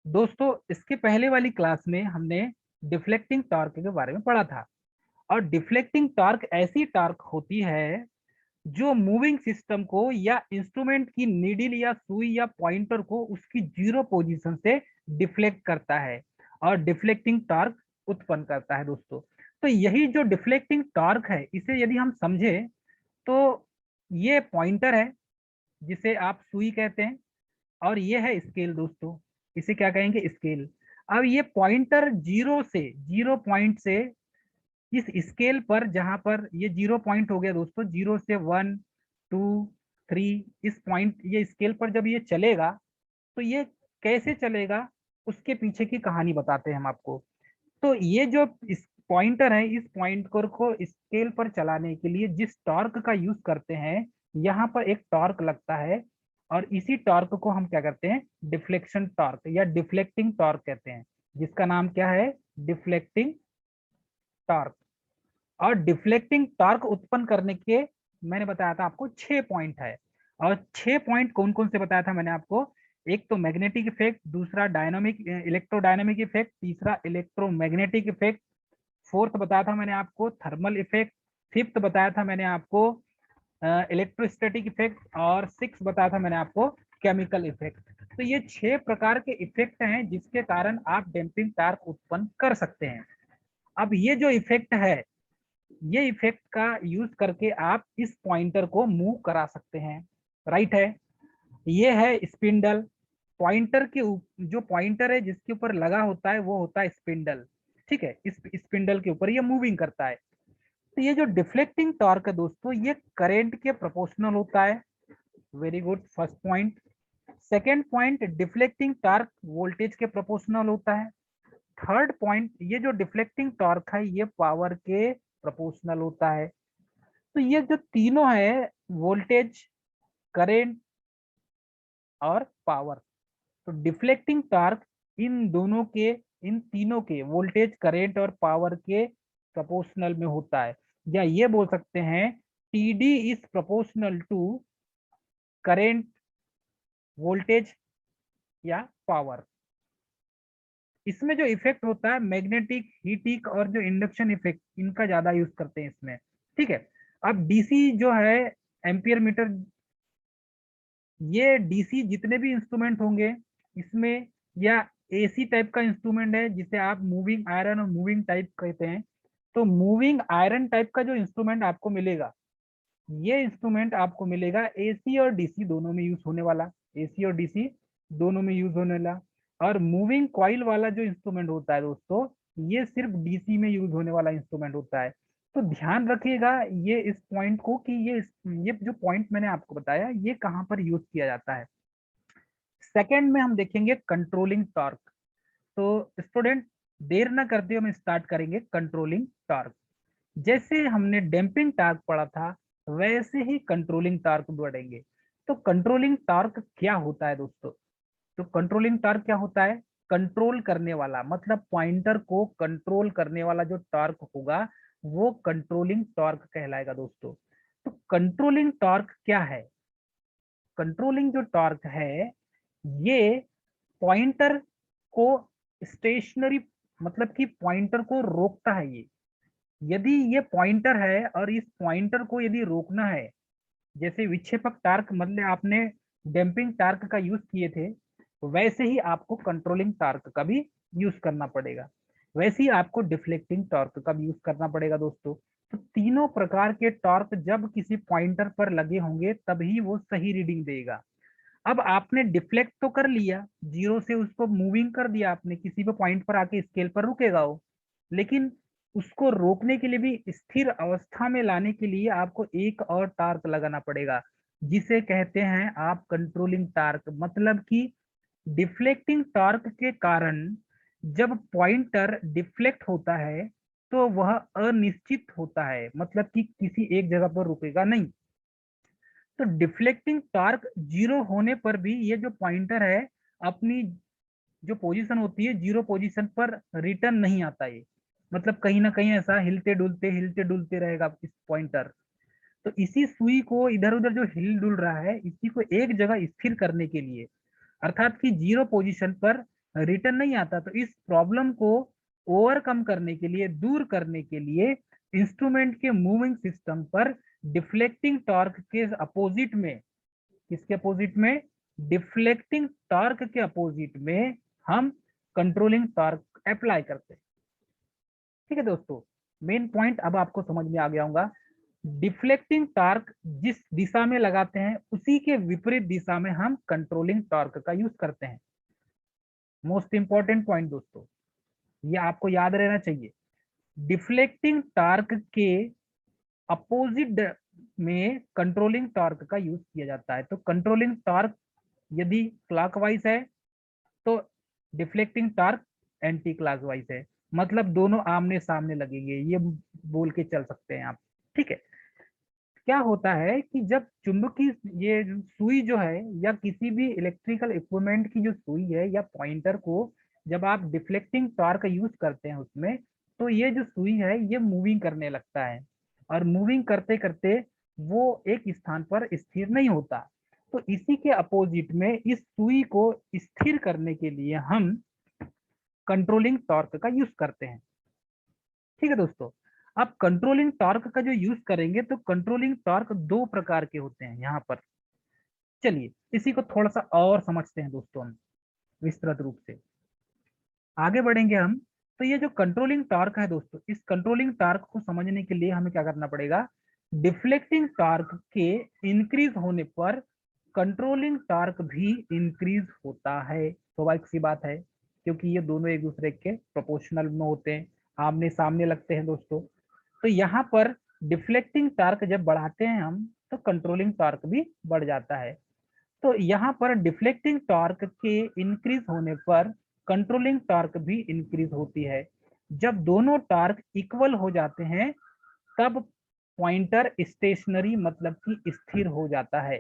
दोस्तों इसके पहले वाली क्लास में हमने डिफ्लेक्टिंग टॉर्क के बारे में पढ़ा था। और डिफ्लेक्टिंग टॉर्क ऐसी टॉर्क होती है जो मूविंग सिस्टम को या इंस्ट्रूमेंट की नीडल या सुई या पॉइंटर को उसकी जीरो पोजीशन से डिफ्लेक्ट करता है और डिफ्लेक्टिंग टॉर्क उत्पन्न करता है दोस्तों। तो यही जो डिफ्लेक्टिंग टॉर्क है, इसे यदि हम समझे तो ये पॉइंटर है जिसे आप सुई कहते हैं, और ये है स्केल दोस्तों, इसे क्या कहेंगे, स्केल। अब ये पॉइंटर जीरो पॉइंट से इस स्केल पर, जहां पर ये जीरो पॉइंट हो गया दोस्तों, जीरो से 1 2 3, इस पॉइंट ये स्केल पर जब ये चलेगा तो ये कैसे चलेगा, उसके पीछे की कहानी बताते हैं हम आपको। तो ये जो इस पॉइंटर है, इस पॉइंटर को स्केल पर चलाने के लिए जिस टॉर्क का यूज करते हैं, यहाँ पर एक टॉर्क लगता है, और इसी टॉर्क को हम क्या करते हैं, डिफ्लेक्शन टॉर्क या डिफ्लेक्टिंग टॉर्क कहते हैं, जिसका नाम क्या है, डिफ्लेक्टिंग टॉर्क। और डिफ्लेक्टिंग टॉर्क उत्पन्न करने के मैंने बताया था आपको 6 पॉइंट है। और 6 पॉइंट कौन कौन से बताया था मैंने आपको, एक तो मैग्नेटिक इफेक्ट, दूसरा डायनामिक इलेक्ट्रोडायनामिक इफेक्ट, तीसरा इलेक्ट्रोमैग्नेटिक इफेक्ट, फोर्थ बताया था मैंने आपको थर्मल इफेक्ट, फिफ्थ बताया था मैंने आपको इलेक्ट्रोस्टैटिक इफेक्ट, और सिक्स बताया था मैंने आपको केमिकल इफेक्ट। तो ये 6 प्रकार के इफेक्ट हैं जिसके कारण आप डैम्पिंग टॉर्क उत्पन्न कर सकते हैं। अब ये जो इफेक्ट है, ये इफेक्ट का यूज करके आप इस पॉइंटर को मूव करा सकते हैं, राइट है। ये है स्पिंडल। पॉइंटर के जो पॉइंटर है जिसके ऊपर लगा होता है वो होता है स्पिंडल, ठीक है। इस स्पिंडल के ऊपर ये मूविंग करता है। तो ये जो डिफ्लेक्टिंग टॉर्क है दोस्तों, ये करंट के प्रोपोर्शनल होता है। Very good, first point. Second point, deflecting torque voltage के प्रोपोर्शनल होता है। थर्ड पॉइंट, ये जो डिफ्लेक्टिंग टॉर्क है ये पावर के प्रोपोर्शनल होता है। तो ये जो तीनों है, वोल्टेज, करंट और पावर, तो डिफ्लेक्टिंग टॉर्क इन दोनों के, इन तीनों के वोल्टेज, करंट और पावर के प्रोपोर्शनल में होता है। या ये बोल सकते हैं TD is proportional to current, voltage या पावर। इसमें जो इफेक्ट होता है मैग्नेटिक, हीटिक और जो इंडक्शन इफेक्ट, इनका ज्यादा यूज करते हैं इसमें, ठीक है। अब डीसी जो है, एम्पियर मीटर, ये डीसी जितने भी इंस्ट्रूमेंट होंगे इसमें, या एसी टाइप का इंस्ट्रूमेंट है जिसे आप मूविंग आयरन और मूविंग टाइप कहते हैं। तो मूविंग आयरन टाइप का जो इंस्ट्रूमेंट आपको मिलेगा, ये इंस्ट्रूमेंट आपको मिलेगा एसी और डीसी दोनों में यूज होने वाला, एसी और डीसी दोनों में यूज होने वाला। और मूविंग कॉइल वाला जो इंस्ट्रूमेंट होता है दोस्तों, ये सिर्फ डीसी में यूज होने वाला इंस्ट्रूमेंट होता है। तो ध्यान रखिएगा ये इस पॉइंट को कि ये जो पॉइंट मैंने आपको बताया ये कहाँ पर यूज किया जाता है। सेकंड में हम देखेंगे कंट्रोलिंग टॉर्क। तो स्टूडेंट, देर ना करते हुए हम स्टार्ट करेंगे कंट्रोलिंग टॉर्क। जैसे हमने डैम्पिंग टॉर्क पढ़ा था, वैसे ही कंट्रोलिंग टॉर्क बढ़ेंगे। तो कंट्रोलिंग टॉर्क क्या होता है दोस्तों, तो कंट्रोलिंग टॉर्क क्या होता है, कंट्रोल करने वाला, मतलब पॉइंटर को कंट्रोल करने वाला जो टॉर्क होगा वो कंट्रोलिंग टॉर्क कहलाएगा दोस्तों। तो कंट्रोलिंग टॉर्क क्या है, कंट्रोलिंग जो टॉर्क है ये पॉइंटर को स्टेशनरी, मतलब कि पॉइंटर को रोकता है। ये यदि ये पॉइंटर है और इस पॉइंटर को यदि रोकना है, जैसे विक्षेपक टार्क मतलब आपने डैम्पिंग टार्क का यूज किए थे, वैसे ही आपको कंट्रोलिंग टार्क का भी यूज करना पड़ेगा। वैसे ही आपको डिफ्लेक्टिंग टॉर्क का भी यूज करना पड़ेगा दोस्तों। तो तीनों प्रकार के टॉर्क जब किसी पॉइंटर पर लगे होंगे तभी वो सही रीडिंग देगा। अब आपने डिफ्लेक्ट तो कर लिया, जीरो से उसको मूविंग कर दिया आपने, किसी भी पॉइंट पर आके स्केल पर रुकेगा वो, लेकिन उसको रोकने के लिए भी, स्थिर अवस्था में लाने के लिए आपको एक और टार्क लगाना पड़ेगा, जिसे कहते हैं आप कंट्रोलिंग टार्क। मतलब कि डिफ्लेक्टिंग टॉर्क के कारण जब पॉइंटर डिफ्लेक्ट होता है तो वह अनिश्चित होता है, मतलब कि किसी एक जगह पर रुकेगा नहीं। तो डिफ्लेक्टिंग टॉर्क जीरो होने पर भी ये जो पॉइंटर है अपनी जो पोजीशन होती है जीरो पोजीशन पर रिटर्न नहीं आता ये, मतलब कहीं ना कहीं ऐसा हिलते डुलते रहेगा इस पॉइंटर। तो इसी सुई को इधर उधर जो हिल डुल रहा है, इसी को एक जगह स्थिर करने के लिए, अर्थात कि जीरो पोजीशन पर रिटर्न नहीं आता। तो इस प्रॉब्लम को ओवरकम करने के लिए, दूर करने के लिए, इंस्ट्रूमेंट के मूविंग सिस्टम पर डिफ्लेक्टिंग टॉर्क के अपोजिट में, किसके अपोजिट में, डिफ्लेक्टिंग टॉर्क के अपोजिट में हम कंट्रोलिंग टॉर्क अप्लाई करते हैं। ठीक है दोस्तों, मेन पॉइंट अब आपको समझ में आ गया होगा। डिफ्लेक्टिंग टॉर्क जिस दिशा में लगाते हैं उसी के विपरीत दिशा में हम कंट्रोलिंग टॉर्क का यूज करते हैं। मोस्ट इंपॉर्टेंट पॉइंट दोस्तों, ये आपको याद रहना चाहिए। डिफ्लेक्टिंग टॉर्क के अपोजिट में कंट्रोलिंग टॉर्क का यूज किया जाता है। तो कंट्रोलिंग टॉर्क यदि क्लॉकवाइज है तो डिफ्लेक्टिंग टॉर्क एंटी क्लॉकवाइज है, मतलब दोनों आमने सामने लगेंगे, ये बोल के चल सकते हैं आप। ठीक है, क्या होता है कि जब चुंबकीय ये सुई जो है, या किसी भी इलेक्ट्रिकल इक्विपमेंट की जो सुई है या पॉइंटर को जब आप डिफ्लेक्टिंग टॉर्क यूज करते हैं उसमें, तो ये जो सुई है ये मूविंग करने लगता है, और मूविंग करते करते वो एक स्थान पर स्थिर नहीं होता। तो इसी के अपोजिट में इस सुई को स्थिर करने के लिए हम कंट्रोलिंग टॉर्क का यूज करते हैं। ठीक है दोस्तों, अब कंट्रोलिंग टॉर्क का जो यूज करेंगे तो कंट्रोलिंग टॉर्क दो प्रकार के होते हैं यहाँ पर। चलिए इसी को थोड़ा सा और समझते हैं दोस्तों हम विस्तृत रूप से, आगे बढ़ेंगे हम। तो ये जो कंट्रोलिंग टॉर्क है दोस्तों, इस कंट्रोलिंग टॉर्क को समझने के लिए हमें क्या करना पड़ेगा, डिफ्लेक्टिंग टॉर्क के इंक्रीज होने पर कंट्रोलिंग टॉर्क भी इंक्रीज होता है। स्वाभाविक सी बात है, क्योंकि ये दोनों एक दूसरे के प्रोपोर्शनल में होते हैं, आमने सामने लगते हैं दोस्तों। तो यहाँ पर डिफ्लेक्टिंग टॉर्क जब बढ़ाते हैं हम तो कंट्रोलिंग टॉर्क भी बढ़ जाता है। तो यहाँ पर डिफ्लेक्टिंग टॉर्क के इंक्रीज होने पर कंट्रोलिंग टॉर्क भी इंक्रीज होती है। जब दोनों टॉर्क इक्वल हो जाते हैं तब पॉइंटर स्टेशनरी मतलब कि स्थिर हो जाता है।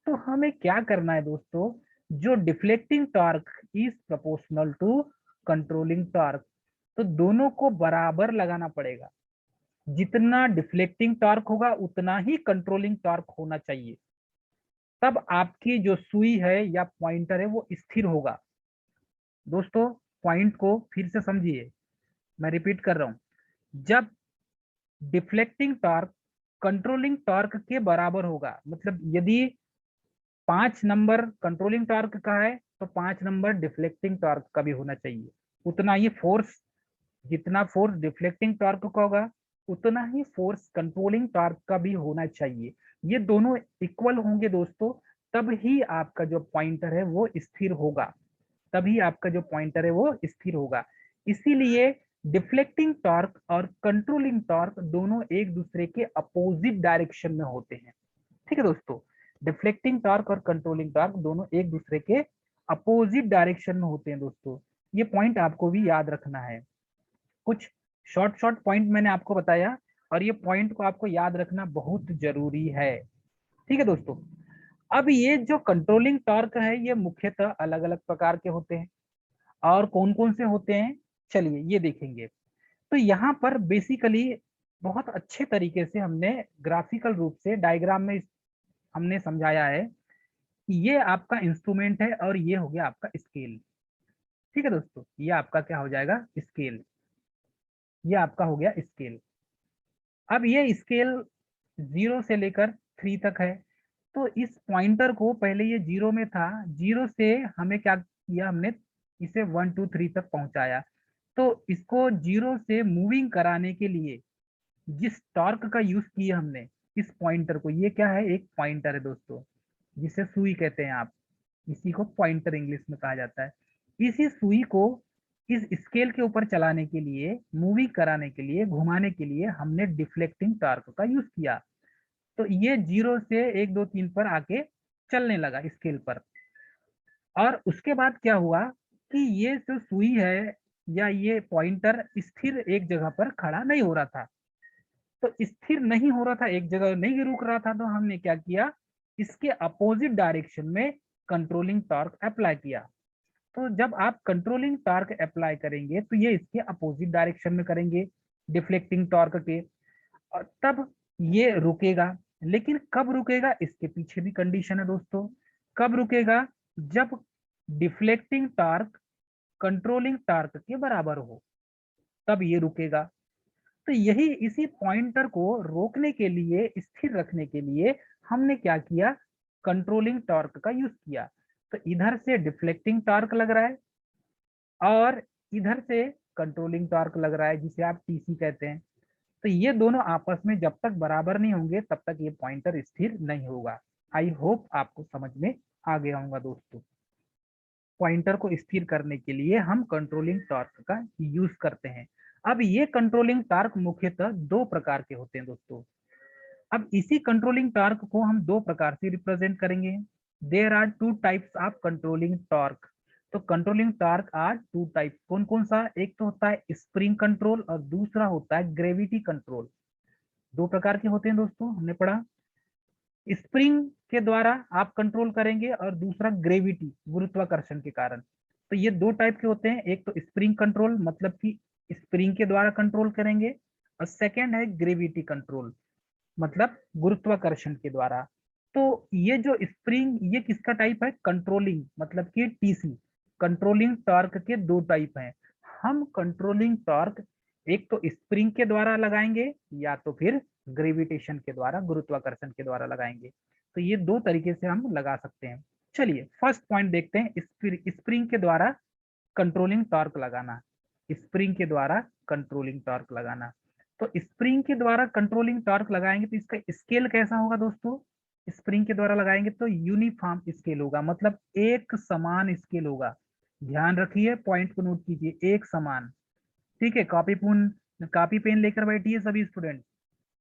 तो हमें क्या करना है दोस्तों, जो deflecting torque is proportional to controlling torque, तो दोनों को बराबर लगाना पड़ेगा। जितना डिफ्लेक्टिंग टॉर्क होगा उतना ही कंट्रोलिंग टॉर्क होना चाहिए, तब आपकी जो सुई है या पॉइंटर है वो स्थिर होगा। दोस्तों पॉइंट को फिर से समझिए, मैं रिपीट कर रहा हूं। जब डिफ्लेक्टिंग टॉर्क कंट्रोलिंग टॉर्क के बराबर होगा, मतलब यदि 5 नंबर कंट्रोलिंग टॉर्क का है तो 5 नंबर डिफ्लेक्टिंग टॉर्क का भी होना चाहिए। उतना ही फोर्स, जितना फोर्स डिफ्लेक्टिंग टॉर्क का होगा उतना ही फोर्स कंट्रोलिंग टॉर्क का भी होना चाहिए। ये दोनों इक्वल होंगे दोस्तों, तब ही आपका जो पॉइंटर है वो स्थिर होगा, तभी आपका जो पॉइंटर है वो स्थिर होगा। इसीलिए डिफ्लेक्टिंग टॉर्क और कंट्रोलिंग टॉर्क दोनों एक दूसरे के अपोजिट डायरेक्शन में होते हैं। ठीक है दोस्तों, डिफ्लेक्टिंग टॉर्क और कंट्रोलिंग टॉर्क दोनों एक दूसरे के अपोजिट डायरेक्शन में होते हैं दोस्तों। ये पॉइंट आपको भी याद रखना है। कुछ शॉर्ट शॉर्ट पॉइंट मैंने आपको बताया, और ये पॉइंट को आपको याद रखना बहुत जरूरी है। ठीक है दोस्तों, अब ये जो कंट्रोलिंग टॉर्क है ये मुख्यतः अलग अलग प्रकार के होते हैं, और कौन कौन से होते हैं चलिए ये देखेंगे। तो यहाँ पर बेसिकली बहुत अच्छे तरीके से हमने ग्राफिकल रूप से डायग्राम में हमने समझाया है कि ये आपका इंस्ट्रूमेंट है और ये हो गया आपका स्केल। ठीक है दोस्तों, ये आपका क्या हो जाएगा, स्केल। ये आपका हो गया स्केल। अब ये स्केल 0 से लेकर 3 तक है। तो इस पॉइंटर को पहले ये 0 में था, 0 से हमें क्या किया, हमने इसे 1 2 3 तक पहुंचाया। तो इसको 0 से मूविंग कराने के लिए जिस टॉर्क का यूज किया हमने इस पॉइंटर को, ये क्या है, एक पॉइंटर है दोस्तों, जिसे सुई कहते हैं आप, इसी को पॉइंटर इंग्लिश में कहा जाता है। इसी सुई को इस स्केल के ऊपर चलाने के लिए, मूविंग कराने के लिए, घुमाने के लिए हमने डिफ्लेक्टिंग टॉर्क का यूज किया। तो ये 0 से 1 2 3 पर आके चलने लगा स्केल पर। और उसके बाद क्या हुआ कि ये जो सुई है या ये पॉइंटर स्थिर एक जगह पर खड़ा नहीं हो रहा था। तो स्थिर नहीं हो रहा था, एक जगह नहीं रुक रहा था, तो हमने क्या किया, इसके अपोजिट डायरेक्शन में कंट्रोलिंग टॉर्क अप्लाई किया। तो जब आप कंट्रोलिंग टॉर्क अप्लाई करेंगे तो ये इसके अपोजिट डायरेक्शन में करेंगे डिफ्लेक्टिंग टॉर्क के, और तब ये रुकेगा। लेकिन कब रुकेगा, इसके पीछे भी कंडीशन है दोस्तों। कब रुकेगा, जब डिफ्लेक्टिंग टॉर्क कंट्रोलिंग टार्क के बराबर हो, तब ये रुकेगा। तो यही इसी पॉइंटर को रोकने के लिए, स्थिर रखने के लिए हमने क्या किया, कंट्रोलिंग टॉर्क का यूज किया। तो इधर से डिफ्लेक्टिंग टॉर्क लग रहा है और इधर से कंट्रोलिंग टॉर्क लग रहा है, जिसे आप टीसी कहते हैं। तो ये दोनों आपस में जब तक बराबर नहीं होंगे तब तक ये पॉइंटर स्थिर नहीं होगा। आई होप आपको समझ में आ गया होगा दोस्तों। पॉइंटर को स्थिर करने के लिए हम कंट्रोलिंग टॉर्क का यूज करते हैं। अब ये कंट्रोलिंग टॉर्क मुख्यतः दो प्रकार के होते हैं दोस्तों। अब इसी कंट्रोलिंग टॉर्क को हम दो प्रकार से रिप्रेजेंट करेंगे। There are two types of controlling torque. तो controlling torque are two type, कौन कौन सा, एक तो होता है स्प्रिंग कंट्रोल और दूसरा होता है ग्रेविटी कंट्रोल। दो प्रकार के होते हैं दोस्तों, हमने पढ़ा। स्प्रिंग के द्वारा आप कंट्रोल करेंगे और दूसरा ग्रेविटी, गुरुत्वाकर्षण के कारण। तो ये दो टाइप के होते हैं, एक तो स्प्रिंग कंट्रोल मतलब कि स्प्रिंग के द्वारा कंट्रोल करेंगे, और सेकेंड है ग्रेविटी कंट्रोल मतलब गुरुत्वाकर्षण के द्वारा। तो ये जो स्प्रिंग, ये किसका टाइप है, कंट्रोलिंग मतलब कि टीसी। कंट्रोलिंग टॉर्क के दो टाइप हैं। हम कंट्रोलिंग टॉर्क एक तो स्प्रिंग के द्वारा लगाएंगे या तो फिर ग्रेविटेशन के द्वारा, गुरुत्वाकर्षण के द्वारा लगाएंगे। तो ये दो तरीके से हम लगा सकते हैं। चलिए फर्स्ट पॉइंट देखते हैं, स्प्रिंग के द्वारा कंट्रोलिंग टॉर्क लगाना। स्प्रिंग के द्वारा कंट्रोलिंग टॉर्क लगाना। तो स्प्रिंग के द्वारा कंट्रोलिंग टॉर्क लगाएंगे तो इसका स्केल कैसा होगा दोस्तों, स्प्रिंग के द्वारा लगाएंगे तो यूनिफॉर्म स्केल होगा, मतलब एक समान स्केल होगा। ध्यान रखिए, पॉइंट को नोट कीजिए, एक समान। ठीक है, कॉपी पेन लेकर बैठिए सभी स्टूडेंट।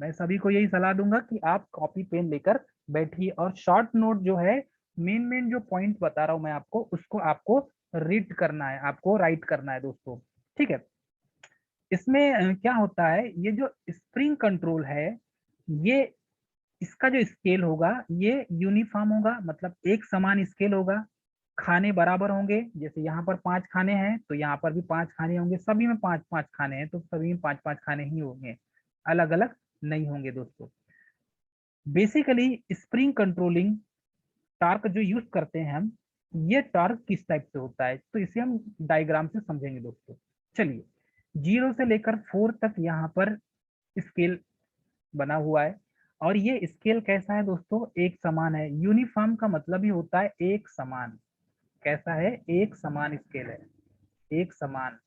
मैं सभी को यही सलाह दूंगा कि आप कॉपी पेन लेकर बैठिए और शॉर्ट नोट जो है, मेन मेन जो पॉइंट बता रहा हूं मैं आपको, उसको आपको रीड करना है, आपको राइट करना है दोस्तों। ठीक है, इसमें क्या होता है, ये जो स्प्रिंग कंट्रोल है, ये इसका जो स्केल होगा ये यूनिफॉर्म होगा, मतलब एक समान स्केल होगा। खाने बराबर होंगे, जैसे यहाँ पर 5 खाने हैं तो यहाँ पर भी 5 खाने होंगे, सभी में 5-5 खाने हैं तो सभी में 5-5 खाने ही होंगे, अलग अलग नहीं होंगे दोस्तों। बेसिकली स्प्रिंग कंट्रोलिंग टार्क जो यूज करते हैं हम, ये टार्क किस टाइप से होता है तो इसे हम डायग्राम से समझेंगे दोस्तों। चलिए, 0 से लेकर 4 तक यहाँ पर स्केल बना हुआ है, और ये स्केल कैसा है दोस्तों, एक समान है। यूनिफॉर्म का मतलब ही होता है एक समान। कैसा है, एक समान स्केल है, एक समान।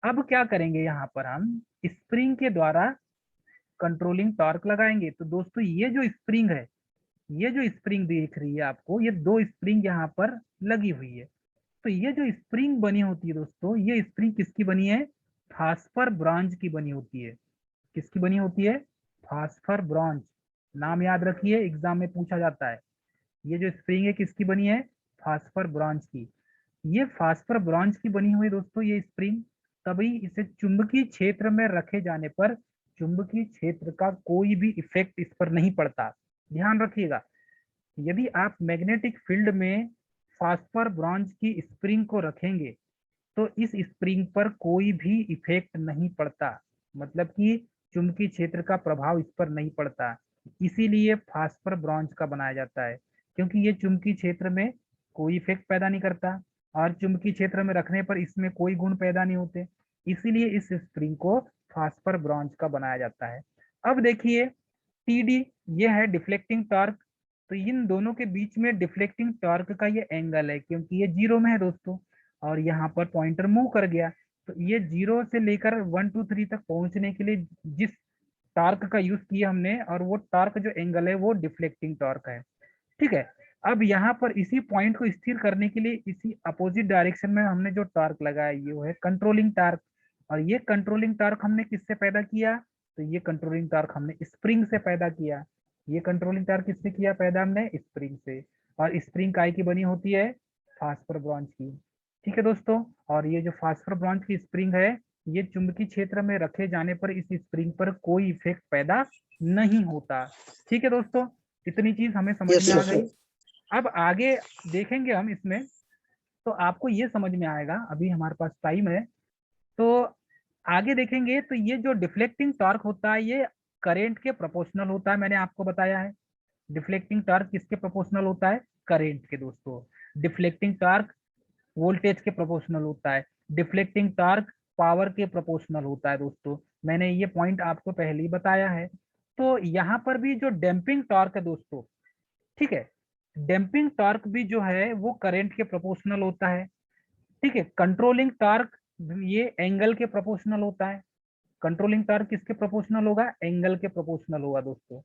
अब क्या करेंगे, यहाँ पर हम स्प्रिंग के द्वारा कंट्रोलिंग टॉर्क लगाएंगे। तो दोस्तों ये जो स्प्रिंग है, ये जो स्प्रिंग दिख रही है आपको, ये दो स्प्रिंग यहाँ पर लगी हुई है। तो ये जो स्प्रिंग बनी होती है दोस्तों, ये स्प्रिंग किसकी बनी है, फास्फर ब्रॉन्ज की बनी होती है। किसकी बनी होती है, फास्फर ब्रॉन्ज। नाम याद रखिए, एग्जाम में पूछा जाता है। ये जो स्प्रिंग है किसकी बनी है, फास्फर ब्रॉन्ज की। ये फास्फर ब्रॉन्ज की बनी हुई दोस्तों ये स्प्रिंग, तभी इसे चुंबकीय क्षेत्र में रखे जाने पर चुंबकीय क्षेत्र का कोई भी इफेक्ट इस पर नहीं पड़ता। ध्यान रखिएगा, यदि आप मैग्नेटिक फील्ड में फास्फर ब्रॉन्ज की स्प्रिंग को रखेंगे तो इस स्प्रिंग पर कोई भी इफेक्ट नहीं पड़ता, मतलब कि चुंबकीय क्षेत्र का प्रभाव इस पर नहीं पड़ता। इसीलिए फास्फर ब्रॉन्ज का बनाया जाता है, क्योंकि ये चुंबकीय क्षेत्र में कोई इफेक्ट पैदा नहीं करता और चुंबकीय क्षेत्र में रखने पर इसमें कोई गुण पैदा नहीं होते। इसीलिए इस स्प्रिंग को फास्फर ब्रॉन्ज का बनाया जाता है। अब देखिए टीडी, ये है डिफ्लेक्टिंग टॉर्क। तो इन दोनों के बीच में डिफ्लेक्टिंग टॉर्क का ये एंगल है, क्योंकि ये 0 में है दोस्तों और यहाँ पर पॉइंटर मूव कर गया। तो ये 0 से लेकर 1 2 3 तक पहुंचने के लिए जिस टॉर्क का यूज किया हमने, और वो टॉर्क जो एंगल है वो डिफ्लेक्टिंग टॉर्क है। ठीक है, अब यहाँ पर इसी पॉइंट को स्थिर करने के लिए इसी अपोजिट डायरेक्शन में हमने जो टॉर्क लगाया ये वो है कंट्रोलिंग टॉर्क। और ये कंट्रोलिंग टॉर्क हमने किससे पैदा किया, तो ये कंट्रोलिंग टॉर्क हमने स्प्रिंग से पैदा किया। ये कंट्रोलिंग टॉर्क किससे किया पैदा, हमने स्प्रिंग से। और स्प्रिंग काय की बनी होती है, फास्फर ब्रॉन्ज की। ठीक है दोस्तों, और ये जो फास्फर ब्रॉन्ज की स्प्रिंग है, ये चुंबकीय क्षेत्र में रखे जाने पर इस स्प्रिंग पर कोई इफेक्ट पैदा नहीं होता। ठीक है दोस्तों, इतनी चीज हमें समझ यस में आ सर। गई। अब आगे देखेंगे हम इसमें, तो आपको ये समझ में आएगा, अभी हमारे पास टाइम है तो आगे देखेंगे। तो ये जो डिफ्लेक्टिंग टॉर्क होता है ये करेंट के प्रोपोर्शनल होता है, मैंने आपको बताया है। डिफ्लेक्टिंग टॉर्क किसके प्रोपोर्शनल होता है, करेंट के दोस्तों। डिफ्लेक्टिंग टॉर्क वोल्टेज के प्रोपोर्शनल होता है। डिफ्लेक्टिंग टॉर्क पावर के प्रोपोर्शनल होता है दोस्तों। मैंने ये पॉइंट आपको पहले ही बताया है। तो यहाँ पर भी जो डैम्पिंग टॉर्क है दोस्तों, ठीक है, डैम्पिंग टॉर्क भी जो है वो करंट के प्रोपोर्शनल होता है। ठीक है, कंट्रोलिंग टॉर्क ये एंगल के प्रोपोर्शनल होता है। कंट्रोलिंग टॉर्क किसके प्रोपोर्शनल होगा? एंगल के प्रोपोर्शनल होगा दोस्तों।